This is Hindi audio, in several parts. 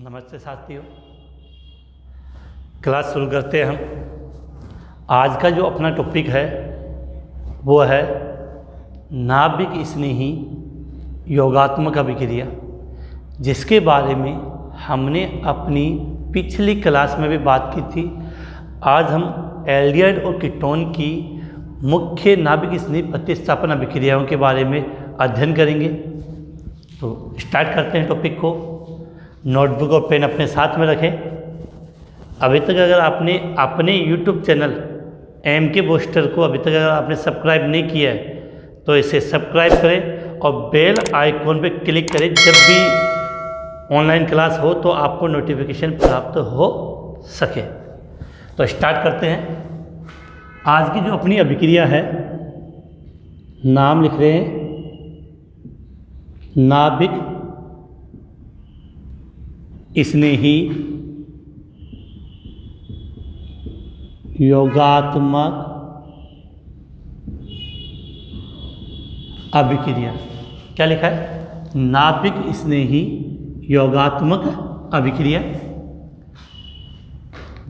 नमस्ते साथियों, क्लास शुरू करते हैं हम। आज का जो अपना टॉपिक है वो है नाभिक स्नेही योगात्मक अभिक्रिया, जिसके बारे में हमने अपनी पिछली क्लास में भी बात की थी। आज हम एल्डिहाइड और कीटोन की मुख्य नाभिक स्नेही प्रतिस्थापन अभिक्रियाओं के बारे में अध्ययन करेंगे। तो स्टार्ट करते हैं टॉपिक को। नोटबुक और पेन अपने साथ में रखें। अभी तक अगर आपने अपने यूट्यूब चैनल MK बूस्टर को अभी तक अगर आपने सब्सक्राइब नहीं किया है तो इसे सब्सक्राइब करें और बेल आइकॉन पर क्लिक करें। जब भी ऑनलाइन क्लास हो तो आपको नोटिफिकेशन प्राप्त हो सके। तो स्टार्ट करते हैं। आज की जो अपनी अभिक्रिया है, नाम लिख रहे हैं नाभिक स्नेही योगात्मक अभिक्रिया। क्या लिखा है? नाभिक स्नेही योगात्मक अभिक्रिया,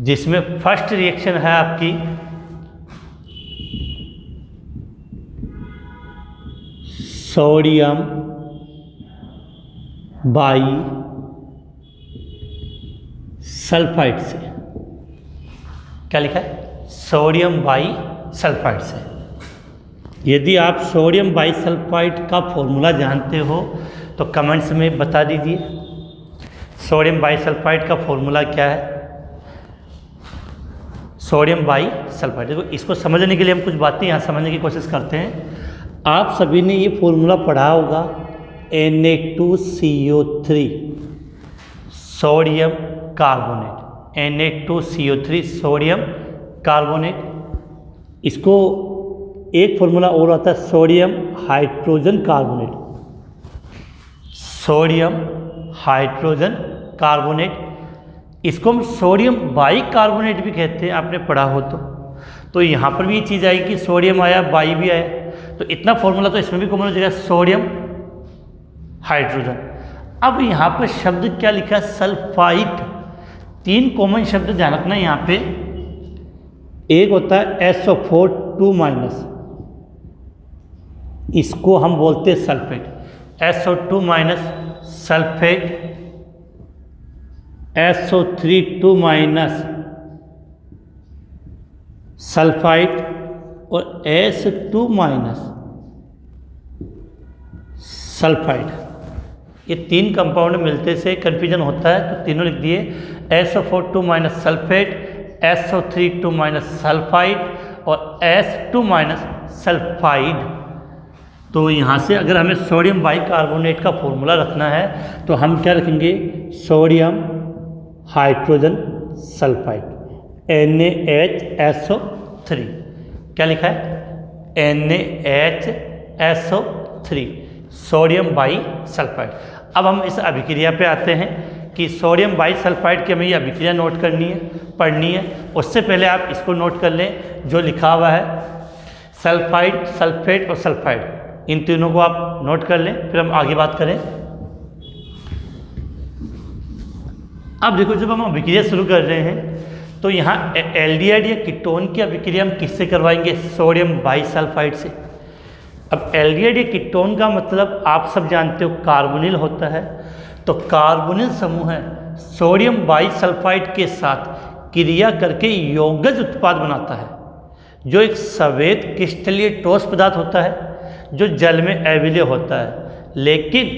जिसमें फर्स्ट रिएक्शन है आपकी सोडियम बाई सल्फाइड से। क्या लिखा है? सोडियम बाई सल्फाइड से। यदि आप सोडियम बाई सल्फाइड का फॉर्मूला जानते हो तो कमेंट्स में बता दीजिए। सोडियम बाई सल्फाइड का फॉर्मूला क्या है? Sodium by sulphide. देखो, इसको समझने के लिए हम कुछ बातें यहाँ समझने की कोशिश करते हैं। आप सभी ने ये फॉर्मूला पढ़ा होगा, Na2CO3 sodium carbonate, Na2CO3 sodium carbonate. इसको एक फॉर्मूला और आता है sodium hydrogen carbonate, sodium hydrogen carbonate. इसको हम सोडियम बाई कार्बोनेट भी कहते हैं, आपने पढ़ा हो तो यहाँ पर भी ये चीज़ आएगी कि सोडियम आया, बाई भी आया, तो इतना फॉर्मूला तो इसमें भी कॉमन हो जाएगा, सोडियम हाइड्रोजन। अब यहाँ पर शब्द क्या लिखा है? सल्फाइड। तीन कॉमन शब्द ध्यान रखना यहाँ पे। एक होता है SO4 2-, इसको हम बोलते हैं sulphate, SO2- sulphate, SO3 2- sulphide और S2- सल्फाइड। ये तीन कंपाउंड मिलते से कन्फ्यूजन होता है, तो तीनों लिख दिए। SO4 2- सल्फेट, SO3 2- सल्फाइड और S2- सल्फाइड। तो यहाँ से अगर हमें सोडियम बाई कार्बोनेट का फॉर्मूला रखना है तो हम क्या रखेंगे? Sodium hydrogen sulphide, NaHSO3। क्या लिखा है? NaHSO3 sodium by sulphide. अब हम इस अभिक्रिया पे आते हैं कि सोडियम बाई सल्फाइड की हमें ये अभिक्रिया नोट करनी है, पढ़नी है। उससे पहले आप इसको नोट कर लें जो लिखा हुआ है सल्फाइड, सल्फेट और सल्फाइड, इन तीनों को आप नोट कर लें, फिर हम आगे बात करें। अब देखो, जब हम अभिक्रिया शुरू कर रहे हैं तो यहाँ एल्डिहाइड या कीटोन की अभिक्रिया हम किससे करवाएंगे? सोडियम बाई सल्फाइड से। अब एल्डिहाइड या कीटोन का मतलब आप सब जानते हो कार्बोनिल होता है। तो कार्बोनिल समूह है सोडियम बाई सल्फाइड के साथ क्रिया करके यौगिक उत्पाद बनाता है, जो एक सफेद क्रिस्टलीय ठोस पदार्थ होता है जो जल में अविलय होता है, लेकिन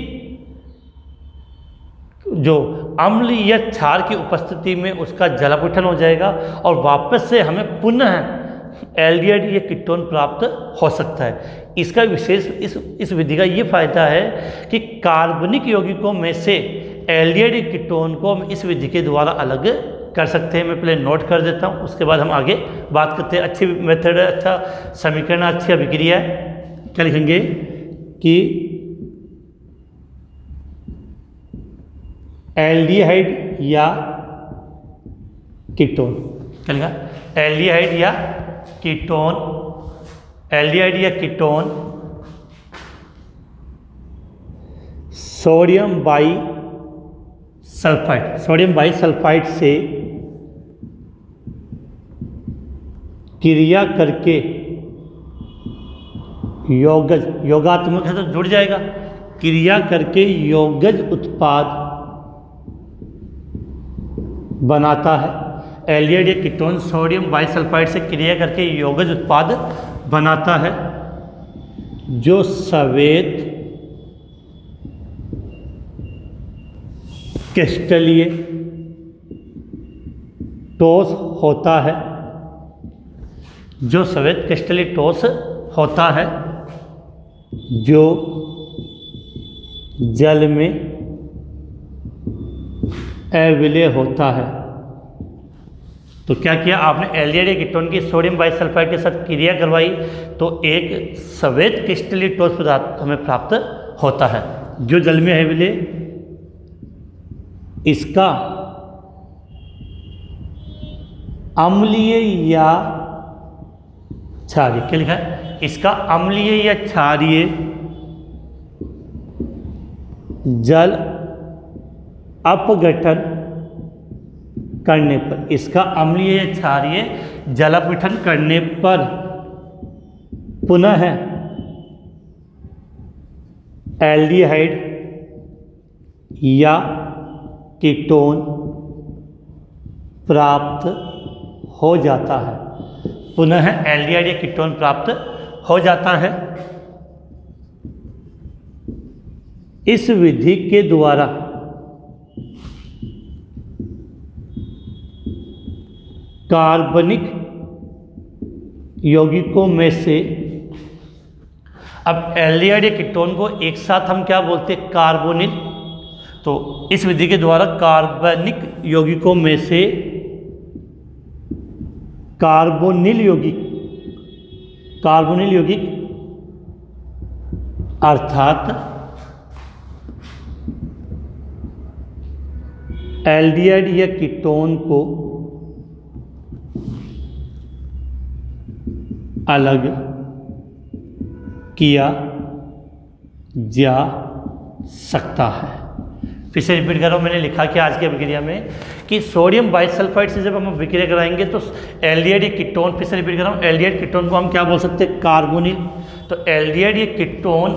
जो अम्ल या क्षार की उपस्थिति में उसका जलापठन हो जाएगा और वापस से हमें पुनः एल्डिहाइड या कीटोन प्राप्त हो सकता है। इसका विशेष इस विधि का ये फायदा है कि कार्बनिक यौगिकों में से एल्डिहाइड या कीटोन को हम इस विधि के द्वारा अलग कर सकते हैं। मैं पहले नोट कर देता हूँ, उसके बाद हम आगे बात करते हैं। अच्छी मेथड है, अच्छा समीकरण, अच्छी अभिक्रिया है। क्या लिखेंगे कि एल्डिहाइड या कीटोन। क्या लिखा? एल्डिहाइड या कीटोन, एल्डिहाइड या ketone sodium by sulphide, sodium bisulphide से क्रिया करके यौगज, योगात्मक है तो जुड़ जाएगा, क्रिया करके यौगज उत्पाद बनाता है। एल्डिहाइड या कीटोन सोडियम बाइसल्फाइड से क्रिया करके यौगज उत्पाद बनाता है जो श्वेत क्रिस्टलीय ठोस होता है, जो श्वेत क्रिस्टलीय ठोस होता है, जो जल में अविलय होता है। तो क्या किया आपने, एल्डिहाइड या कीटोन की सोडियम बाइसल्फाइड के साथ क्रिया करवाई तो एक श्वेत क्रिस्टलीय ठोस पदार्थ हमें प्राप्त होता है जो जल में अविलय। इसका अम्लीय या क्षारीय, क्या लिखा है, इसका अम्लीय या क्षारीय जल अपघटन करने पर, इसका अम्लीय या क्षारीय जल अपघटन करने पर पुनः एल्डिहाइड या कीटोन प्राप्त हो जाता है, पुनः एल्डिहाइड या कीटोन प्राप्त हो जाता है। इस विधि के द्वारा कार्बनिक यौगिकों में से, अब एल्डिहाइड या कीटोन को एक साथ हम क्या बोलते हैं, कार्बोनिल। तो इस विधि के द्वारा कार्बनिक यौगिकों में से कार्बोनिल यौगिक अर्थात एल्डिहाइड या कीटोन को अलग किया जा सकता है। फिर से रिपीट कर रहा हूँ, मैंने लिखा कि आज की अभिक्रिया में कि सोडियम बाइसल्फाइड से जब हम अभिक्रिया कराएंगे तो एल्डिहाइड या कीटोन, फिर से रिपीट कर रहा हूँ, एल्डिहाइड कीटोन को हम क्या बोल सकते हैं, कार्बोनिल। तो एल्डिहाइड या कीटोन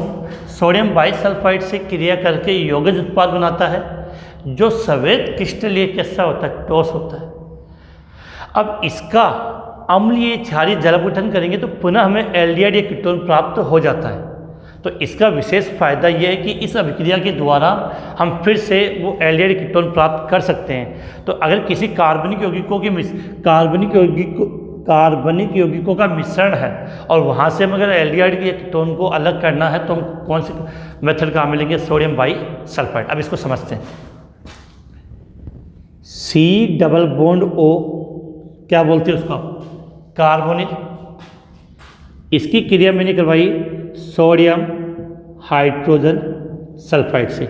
सोडियम बाइसल्फाइड से क्रिया करके यौगज उत्पाद बनाता है जो श्वेत क्रिस्टलीय कैसा होता है, ठोस होता है। अब इसका अम्लीय क्षारीय जल अपघटन करेंगे तो पुनः हमें एल्डिहाइड या कीटोन प्राप्त हो जाता है। तो इसका विशेष फायदा यह है कि इस अभिक्रिया के द्वारा हम फिर से वो एल्डिहाइड कीटोन प्राप्त कर सकते हैं। तो अगर किसी कार्बनिक यौगिकों का मिश्रण है और वहाँ से हम अगर एल्डिहाइड या कीटोन को अलग करना है तो हम कौन से मेथड काम में लेंगे, सोडियम बाइसल्फाइड। अब इसको समझते हैं। C डबल बॉन्ड O क्या बोलते हैं उसको, कार्बोनिल। इसकी क्रिया मैंने करवाई सोडियम हाइड्रोजन सल्फाइड से।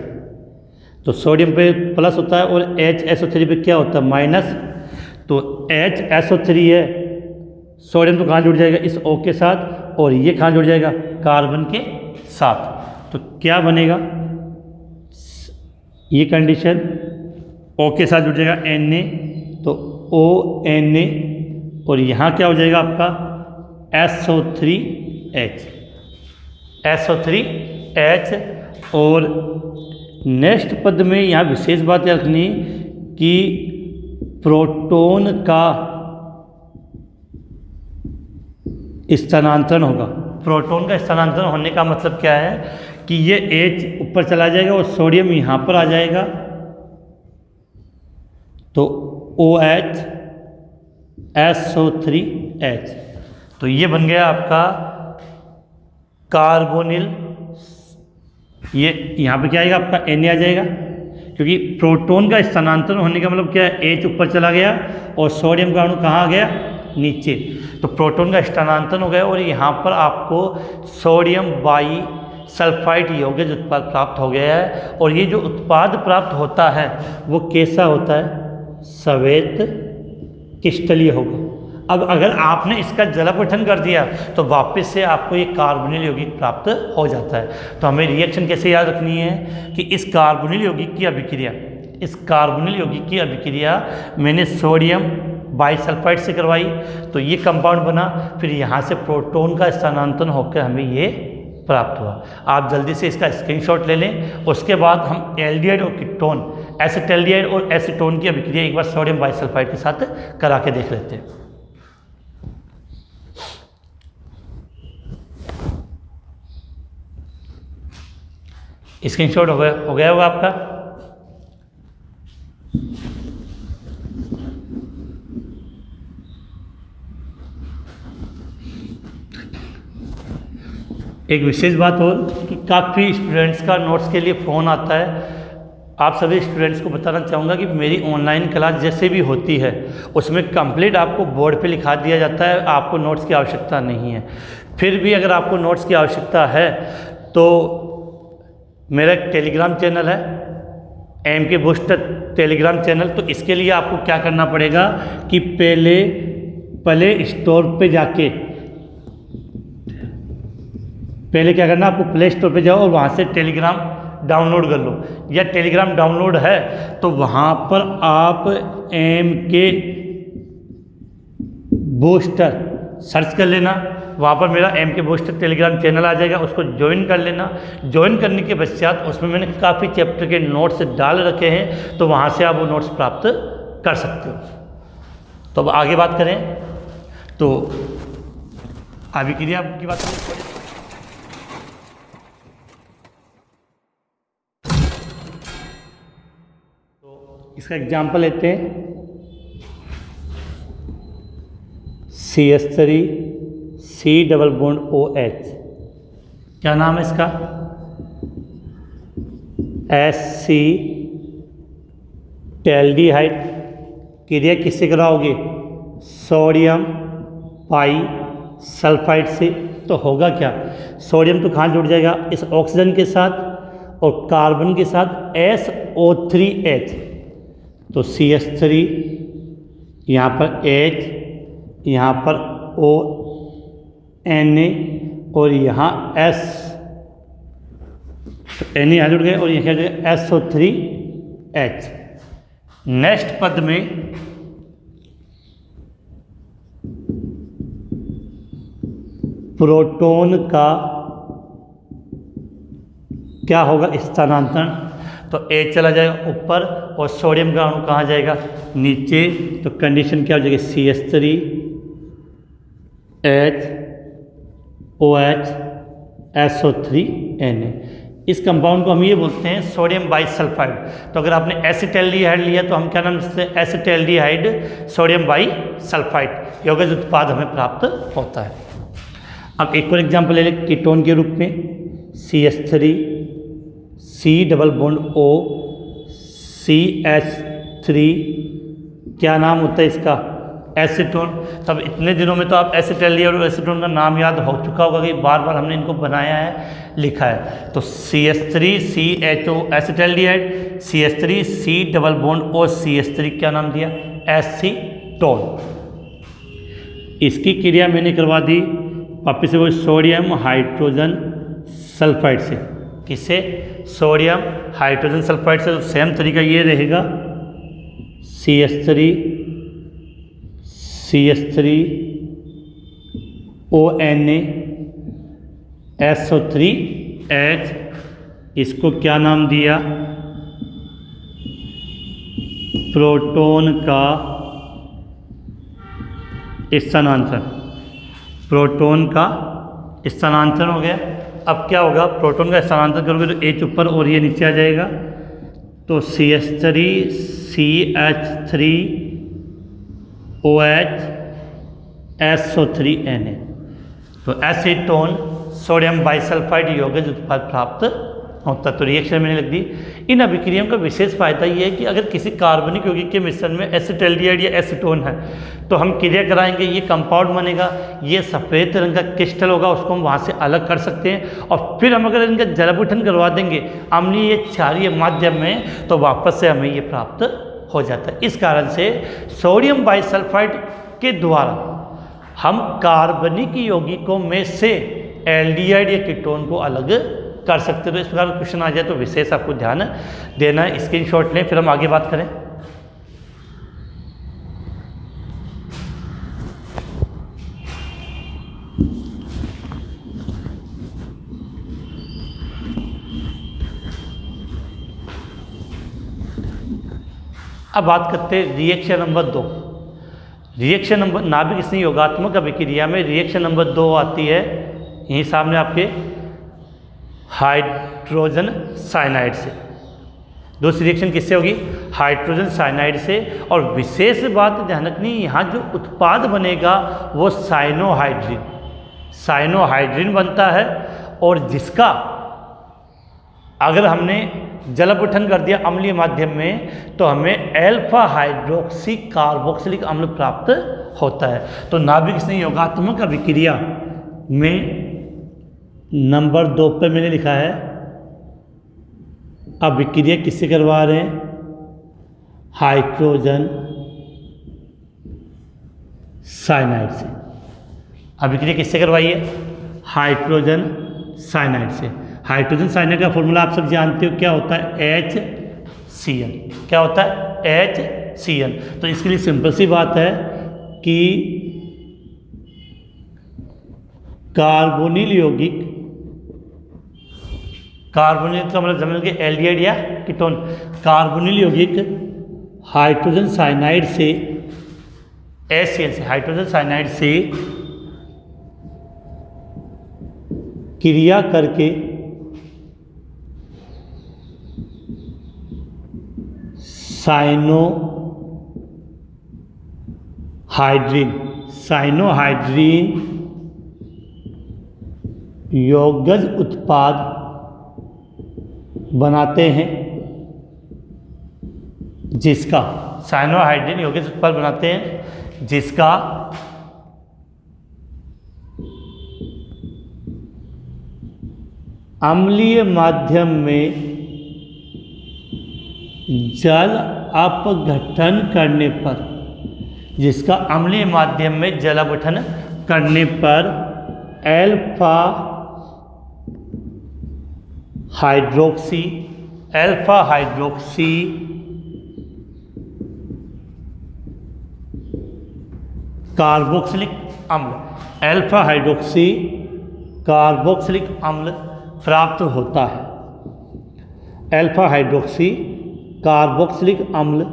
तो सोडियम पे प्लस होता है और HSO3 पे क्या होता है, माइनस। तो HSO3 है, सोडियम तो कहाँ जुड़ जाएगा, इस O के साथ, और ये कहाँ जुड़ जाएगा, कार्बन के साथ। तो क्या बनेगा, ये कंडीशन O के साथ जुड़ जाएगा Na, तो ONa, और यहाँ क्या हो जाएगा आपका SO3H। और नेक्स्ट पद में यहाँ विशेष बात याद रखनी कि प्रोटॉन का स्थानांतरण होगा। प्रोटॉन का स्थानांतरण होने का मतलब क्या है कि ये H ऊपर चला जाएगा और सोडियम यहाँ पर आ जाएगा, तो OH SO3H। तो ये बन गया आपका कार्बोनिल। ये यहाँ पे क्या आएगा, आपका Na आ जाएगा, क्योंकि प्रोटॉन का स्थानांतरण होने का मतलब क्या है, H ऊपर चला गया और सोडियम का अणु कहाँ आ गया, नीचे। तो प्रोटॉन का स्थानांतरण हो गया और यहाँ पर आपको सोडियम बाइसल्फाइड यौगिक उत्पाद प्राप्त हो गया है। और ये जो उत्पाद प्राप्त होता है वो कैसा होता है, श्वेत क्रिस्टलीय होगा। अब अगर आपने इसका जल अपघटन कर दिया तो वापस से आपको ये कार्बोनिल यौगिक प्राप्त हो जाता है। तो हमें रिएक्शन कैसे याद रखनी है कि इस कार्बोनिल यौगिक की अभिक्रिया इस कार्बोनिल यौगिक की अभिक्रिया मैंने सोडियम बाइसल्फाइड से करवाई तो ये कंपाउंड बना, फिर यहाँ से प्रोटॉन का स्थानांतरण होकर हमें ये प्राप्त हुआ। आप जल्दी से इसका स्क्रीनशॉट ले लें। उसके बाद हम एल्डिहाइड और कीटोन, एसिटैल्डिहाइड और एसीटोन की अभिक्रिया एक बार सोडियम बाइसल्फाइड के साथ करा के देख लेते हैं। स्क्रीनशॉट हो गया होगा आपका। एक विशेष बात हो कि काफ़ी स्टूडेंट्स का नोट्स के लिए फ़ोन आता है। आप सभी स्टूडेंट्स को बताना चाहूँगा कि मेरी ऑनलाइन क्लास जैसे भी होती है उसमें कंप्लीट आपको बोर्ड पे लिखा दिया जाता है, आपको नोट्स की आवश्यकता नहीं है। फिर भी अगर आपको नोट्स की आवश्यकता है तो मेरा एक टेलीग्राम चैनल है, MK बूस्टर टेलीग्राम चैनल। तो इसके लिए आपको क्या करना पड़ेगा कि पहले प्ले स्टोर पे जाके पहले क्या करना, आपको प्ले स्टोर पे जाओ और वहाँ से टेलीग्राम डाउनलोड कर लो, या टेलीग्राम डाउनलोड है तो वहाँ पर आप MK बूस्टर सर्च कर लेना। वहाँ पर मेरा MK बूस्टर टेलीग्राम चैनल आ जाएगा, उसको ज्वाइन कर लेना। ज्वाइन करने के पश्चात उसमें मैंने काफ़ी चैप्टर के नोट्स डाल रखे हैं, तो वहाँ से आप वो नोट्स प्राप्त कर सकते हो। तो अब आगे बात करें तो अभिक्रिया की बात करें। इसका एग्जाम्पल लेते हैं, CH3 C double bond OH, क्या नाम है इसका, SC टैल्डिहाइड। क्रिया किससे कराओगे, सोडियम बाइसल्फाइड से। तो होगा क्या, सोडियम तो कहाँ जुड़ जाएगा, इस ऑक्सीजन के साथ, और कार्बन के साथ SO3H। तो CH3 यहाँ पर H, यहाँ पर ONA और यहाँ S, तो Na यहाँ जुड़ गए और यहाँ क्या जुड़ गया SO3H। नेक्स्ट पद में प्रोटॉन का क्या होगा, स्थानांतरण। तो H चला जाएगा ऊपर और सोडियम का अणु कहाँ जाएगा, नीचे। तो कंडीशन क्या हो जाएगी, CH3 H OH SO3 Na। इस कंपाउंड को हम ये बोलते हैं सोडियम बाइसल्फाइड। तो अगर आपने एसिटैल्डिहाइड लिया तो हम क्या नाम देते हैं, एसिटैल्डिहाइड सोडियम बाइसल्फाइड यौगिक उत्पाद हमें प्राप्त होता है। अब एक और एग्जाम्पल ले लें कीटोन के रूप में, CH3 C double bond O CH3, क्या नाम होता है इसका, एसीटोन। तब इतने दिनों में तो आप एसिटैल्डिहाइड और एसीटोन का नाम याद हो चुका होगा कि बार बार हमने इनको बनाया है, लिखा है। तो CH3 CHO एसिटैल्डिहाइड, CH3 C double bond O CH3, क्या नाम दिया, एसीटोन। इसकी क्रिया मैंने करवा दी वापिस से वो सोडियम हाइड्रोजन सल्फाइड से। किससे, सोडियम हाइड्रोजन सल्फाइड से। तो सेम तरीका ये रहेगा, CH3 ONA SO3H, इसको क्या नाम दिया, प्रोटॉन का स्थानांतरण। प्रोटॉन का स्थानांतरण हो गया। अब क्या होगा, प्रोटॉन का स्थानांतरण करोगे तो H ऊपर और ये नीचे आ जाएगा। तो CH3 CH3 OH SO3 Na। तो एसीटोन सोडियम बाइसल्फाइड यौगिक उत्पाद प्राप्त होता। तो रिएक्शन मैंने लिख दी। इन अभिक्रियाओं का विशेष फायदा ये है कि अगर किसी कार्बनिक यौगिक के मिश्रण में एसिटैल्डिहाइड या एसीटोन है तो हम क्रिया कराएंगे, ये कंपाउंड बनेगा, ये सफ़ेद रंग का क्रिस्टल होगा, उसको हम वहाँ से अलग कर सकते हैं। और फिर हम अगर इनका जलाभिषेचन करवा देंगे अम्लीय क्षारीय माध्यम में तो वापस से हमें ये प्राप्त हो जाता है। इस कारण से सोडियम बाइसल्फाइड के द्वारा हम कार्बनिक यौगिकों में से एल्डिहाइड या कीटोन को अलग कर सकते हो। तो इस प्रकार का क्वेश्चन आ जाए तो विशेष आपको ध्यान देना है। स्क्रीनशॉट लें, फिर हम आगे बात करें। अब बात करते हैं रिएक्शन नंबर 2। रिएक्शन नंबर नाभिक स्नेही योगात्मक अभिक्रिया में रिएक्शन नंबर 2 आती है यहीं सामने आपके हाइड्रोजन साइनाइड से। दूसरी रिएक्शन किससे होगी? हाइड्रोजन साइनाइड से। और विशेष बात ध्यान रखनी, यहाँ जो उत्पाद बनेगा वो साइनोहाइड्रिन बनता है, और जिसका अगर हमने जल अपघटन कर दिया अम्लीय माध्यम में तो हमें अल्फा हाइड्रोक्सी कार्बोक्सिलिक अम्ल प्राप्त होता है। तो नाभिक स्नेही योगात्मक अभिक्रिया में नंबर 2 पे मैंने लिखा है अभिक्रिया किससे करवा रहे हैं? हाइड्रोजन साइनाइड से। अभिक्रिया किससे करवाइए? हाइड्रोजन साइनाइड से। हाइड्रोजन साइनाइड का फॉर्मूला आप सब जानते हो, क्या होता है? HCl। क्या होता है? HCl। तो इसके लिए सिंपल सी बात है कि कार्बोनिल यौगिक, कार्बोनिल का मतलब समझ लीजिए एल्डिहाइड या कीटोन, कार्बोनिल यौगिक हाइड्रोजन साइनाइड से, HCl से, हाइड्रोजन साइनाइड से क्रिया करके साइनोहाइड्रिन यौगज उत्पाद बनाते हैं, जिसका साइनोहाइड्रिन यौगिक उत्पाद बनाते हैं जिसका अम्लीय माध्यम में जल अपघटन करने पर, जिसका अम्लीय माध्यम में जल अपघटन करने पर अल्फा हाइड्रोक्सी कार्बोक्सिलिक अम्ल, अल्फा हाइड्रोक्सी कार्बोक्सिलिक अम्ल प्राप्त होता है। अल्फा हाइड्रोक्सी कार्बोक्सिलिक अम्ल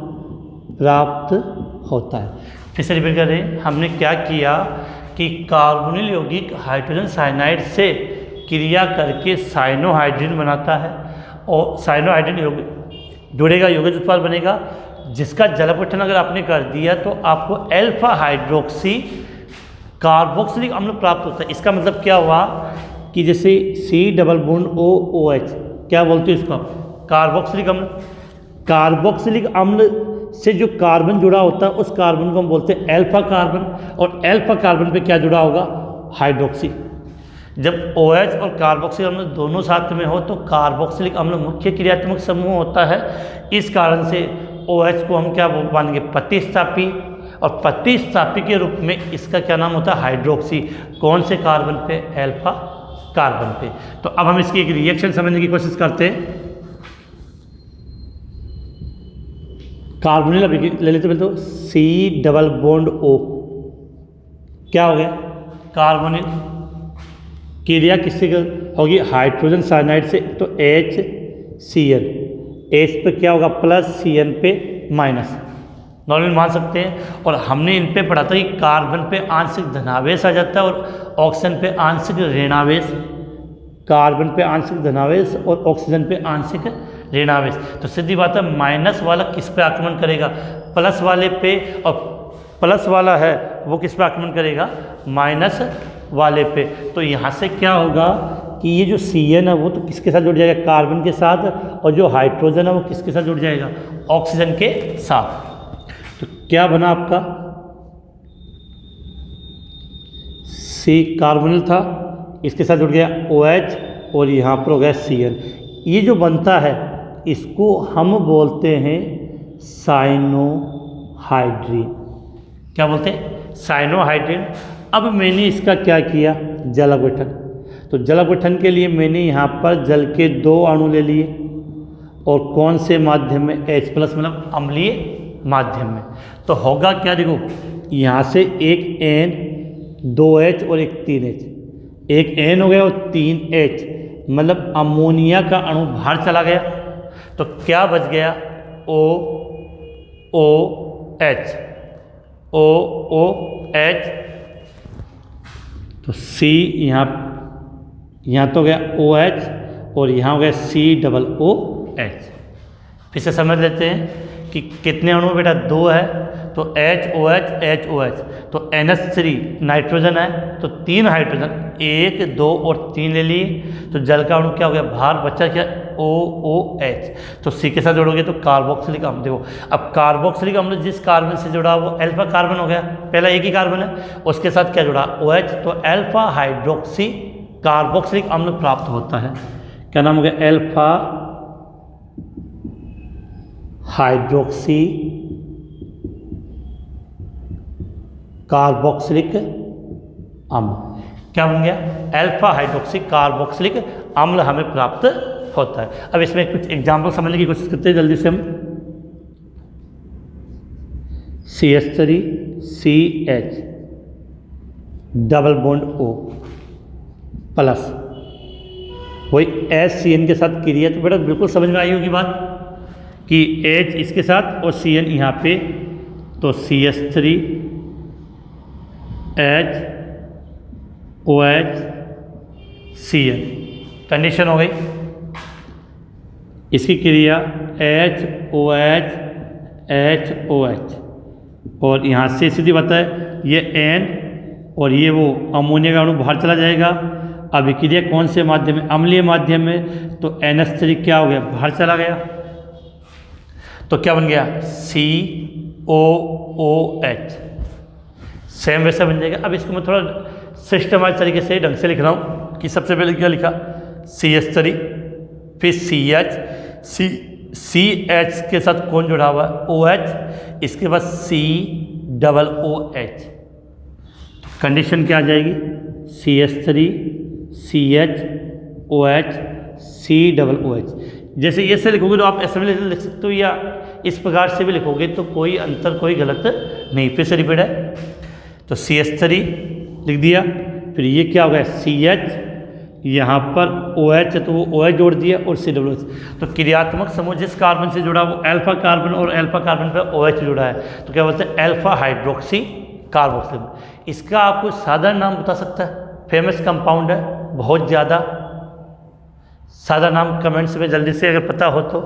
प्राप्त होता है। फिर से रिपीट कर रहे हैं, हमने क्या किया कि कार्बोनिल यौगिक हाइड्रोजन साइनाइड से क्रिया करके साइनोहाइड्रिन बनाता है, और साइनोहाइड्रिन यौगिक जुड़ेगा, यौगिक उत्पाद बनेगा, जिसका जल अपघटन अगर आपने कर दिया तो आपको अल्फा हाइड्रोक्सी कार्बोक्सिलिक अम्ल प्राप्त होता है। इसका मतलब क्या हुआ कि जैसे C+OOH क्या बोलते हैं इसको? कार्बोक्सिलिक अम्ल। कार्बोक्सिलिक अम्ल से जो कार्बन जुड़ा होता है उस कार्बन को हम बोलते हैं अल्फा कार्बन, और अल्फा कार्बन पे क्या जुड़ा होगा? हाइड्रोक्सी। जब OH और कार्बोक्सिलिक अम्ल दोनों साथ में हो तो कार्बोक्सिलिक अम्ल मुख्य क्रियात्मक समूह होता है। इस कारण से OH को हम क्या मानेंगे? प्रतिस्थापी, और प्रतिस्थापी के रूप में इसका क्या नाम होता है? हाइड्रोक्सी। कौन से कार्बन पे? अल्फा कार्बन पे। तो अब हम इसकी एक रिएक्शन समझने की कोशिश करते हैं। कार्बोनिल ले लेते पहले तो C+O, क्या हो गया? कार्बोनिल क्रिया किससे होगी? हाइड्रोजन साइनाइड से, तो HCl, H पे क्या होगा? प्लस, Cn पे माइनस, नॉर्मल मान सकते हैं। और हमने इन पे पढ़ा था कि कार्बन पे आंशिक धनावेश आ जाता है और ऑक्सीजन पे आंशिक ऋणावेश, कार्बन पे आंशिक धनावेश और ऑक्सीजन पे आंशिक ऋणावेश। तो सीधी बात है, माइनस वाला किस पे आक्रमण करेगा? प्लस वाले पे, और प्लस वाला है वो किस पे आक्रमण करेगा? माइनस वाले पे। तो यहाँ से क्या होगा कि ये जो Cn है वो तो किसके साथ जुड़ जाएगा? कार्बन के साथ, और जो हाइड्रोजन है वो किसके साथ जुड़ जाएगा? ऑक्सीजन के साथ। तो क्या बना आपका? C कार्बोनिल था, इसके साथ जुड़ गया OH, और यहाँ पर हो गया Cn। ये जो बनता है इसको हम बोलते हैं साइनोहाइड्रिन। क्या बोलते हैं? साइनोहाइड्रिन। अब मैंने इसका क्या किया? जल अपघटन। तो जल अपघटन के लिए मैंने यहाँ पर जल के 2 अणु ले लिए और कौन से माध्यम में, H प्लस मतलब अम्लीय माध्यम में। तो होगा क्या, देखो यहाँ से एक N 2H और एक 3H, एक N हो गया और 3H, मतलब अमोनिया का अणु बाहर चला गया। तो क्या बच गया, OOH, OOH। तो C यहाँ तो गया OH और यहाँ हो गया COOH। फिर से समझ लेते हैं कि कितने अणु बेटा, 2 है, तो HOH HOH, तो NH3 नाइट्रोजन है, तो 3 हाइड्रोजन, 1 2 और 3 ले लिए। तो जल का अणु क्या हो गया, बाहर बचा क्या, OOH। तो C के साथ जोड़ोगे तो कार्बोक्सिलिक अम्ल। देखो अब कार्बोक्सिलिक अम्ल जिस कार्बन से जुड़ा वो अल्फा कार्बन हो गया, पहला एक ही कार्बन है, उसके साथ क्या जुड़ा, OH, तो अल्फा हाइड्रोक्सी कार्बोक्सिलिक अम्ल प्राप्त होता है। क्या नाम हो गया, अल्फा हाइड्रोक्सी कार्बोक्सिलिक अम्ल। क्या बन गया, अल्फा हाइड्रोक्सी कार्बोक्सिलिक अम्ल हमें प्राप्त होता है। अब इसमें कुछ एग्जाम्पल समझने की कोशिश करते हैं जल्दी से हम। CH3CH double bond O plus, वही HCN के साथ क्रिया। तो बेटा बिल्कुल समझ में आई होगी बात कि H इसके साथ और CN यहाँ पे, तो CH3H OH CN कंडीशन हो गई। इसकी क्रिया HOH HOH और यहाँ से सीधी बात है, ये N और ये वो अमोनिया का अणु बाहर चला जाएगा। अब क्रिया कौन से माध्यम में, अम्लीय माध्यम में, तो NH3 क्या हो गया, बाहर चला गया। तो क्या बन गया, COOH। सेम वैसा बन जाएगा। अब इसको मैं थोड़ा सिस्टमाइज तरीके से ढंग से लिख रहा हूँ कि सबसे पहले क्या लिखा, CH3, फिर CH, CH के साथ कौन जुड़ा हुआ है, OH, इसके बाद COOH। तो कंडीशन क्या आ जाएगी, CH3 CH OH COOH। जैसे ये से लिखोगे तो आप ऐसे भी लिख सकते हो, या इस प्रकार से भी लिखोगे, तो कोई अंतर कोई गलत नहीं। फिर से रिपीट है, तो CH3 लिख दिया, फिर ये क्या हो गया, CH, यहाँ पर OH है तो वो OH जोड़ दिया और COOH। तो क्रियात्मक समूह जिस कार्बन से जुड़ा वो अल्फा कार्बन, और अल्फा कार्बन पर OH जुड़ा है, तो क्या बोलते हैं, अल्फा हाइड्रोक्सी कार्बोक्सिल। इसका आपको साधारण नाम बता सकता है, फेमस कंपाउंड है, बहुत ज़्यादा सादा नाम कमेंट्स में जल्दी से अगर पता हो तो।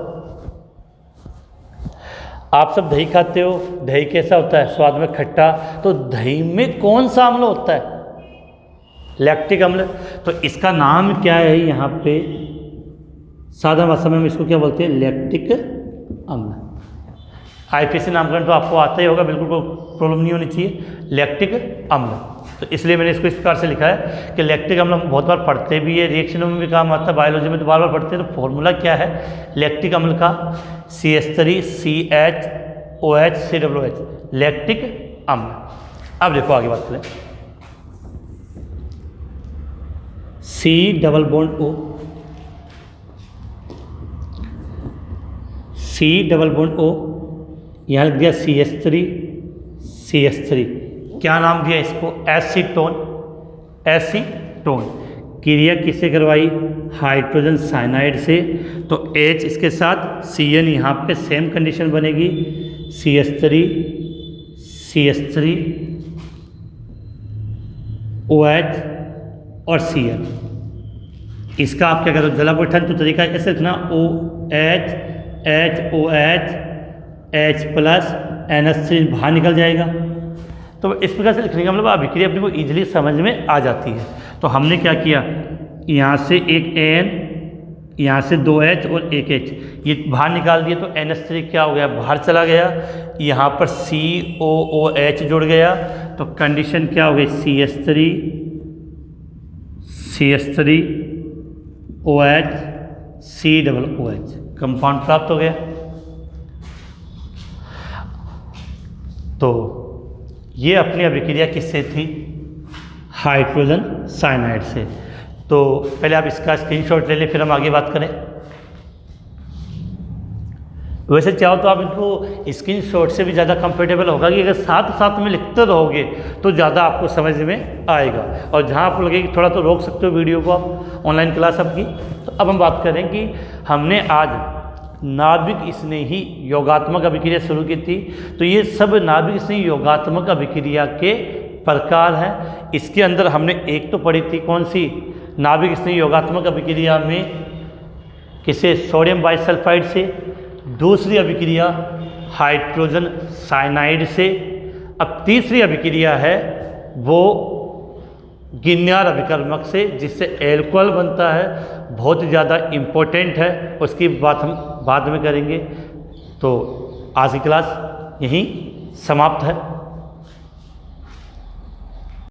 आप सब दही खाते हो, दही कैसा होता है, स्वाद में खट्टा, तो दही में कौन सा अम्ल होता है, लैक्टिक अम्ल। तो इसका नाम क्या है, यहाँ पे साधारण भाषा में हम इसको क्या बोलते हैं, लैक्टिक अम्ल। IPC नामकरण तो आपको आता ही होगा, बिल्कुल प्रॉब्लम नहीं होनी चाहिए, लैक्टिक अम्ल। तो इसलिए मैंने इसको इस प्रकार से लिखा है कि लैक्टिक अम्ल हम बहुत बार पढ़ते भी है, रिएक्शनों में भी काम आता है, बायोलॉजी में तो बार बार पढ़ते हैं। तो फॉर्मूला क्या है लैक्टिक अम्ल का, CH3 CH OH COOH, lactic अम्ल। अब देखो आगे बात करें, C double bond O, C double bond O, यहाँ लिख दिया CH3 क्या नाम दिया इसको, एसीटोन। क्रिया किससे करवाई, हाइड्रोजन साइनाइड से। तो H इसके साथ CN, यहाँ पे सेम कंडीशन बनेगी, CH3 OH और CN। इसका आप क्या करो, जल अपघटन तो तरीका ऐसे लिखना, OH HOH H plus NH3 बाहर निकल जाएगा। तो इस प्रकार से लिखने का मतलब अभिक्रिया अपने को ईजिली समझ में आ जाती है। तो हमने क्या किया, यहाँ से एक N, यहाँ से 2H और एक H, ये बाहर निकाल दिए, तो NH3 क्या हो गया, बाहर चला गया, यहाँ पर COOH जुड़ गया। तो कंडीशन क्या हो गई, CH3 OH COOH कंपाउंड प्राप्त हो गया। तो ये अपनी अभिक्रिया किससे थी, हाइड्रोजन साइनाइड से। तो पहले आप इसका स्क्रीनशॉट ले लें, फिर हम आगे बात करें। वैसे चाहो तो आप इनको स्क्रीनशॉट से भी ज़्यादा कंफर्टेबल होगा कि अगर साथ साथ में लिखते रहोगे तो ज़्यादा आपको समझ में आएगा, और जहाँ आपको लगे कि थोड़ा तो रोक सकते हो वीडियो को आप, ऑनलाइन क्लास आपकी। तो अब हम बात करें कि हमने आज नाभिक स्नेही योगात्मक अभिक्रिया शुरू की थी। तो ये सब नाभिक स्नेही योगात्मक अभिक्रिया के प्रकार हैं। इसके अंदर हमने एक तो पढ़ी थी, कौन सी? नाभिक स्नेही योगात्मक अभिक्रिया में किसे? सोडियम बाइसल्फाइड से। दूसरी अभिक्रिया हाइड्रोजन साइनाइड से। अब तीसरी अभिक्रिया है वो गिन्यार अभिकर्मक से, जिससे एल्कोहल बनता है, बहुत ज़्यादा इम्पोर्टेंट है, उसकी बात हम बाद में करेंगे। तो आज की क्लास यहीं समाप्त है।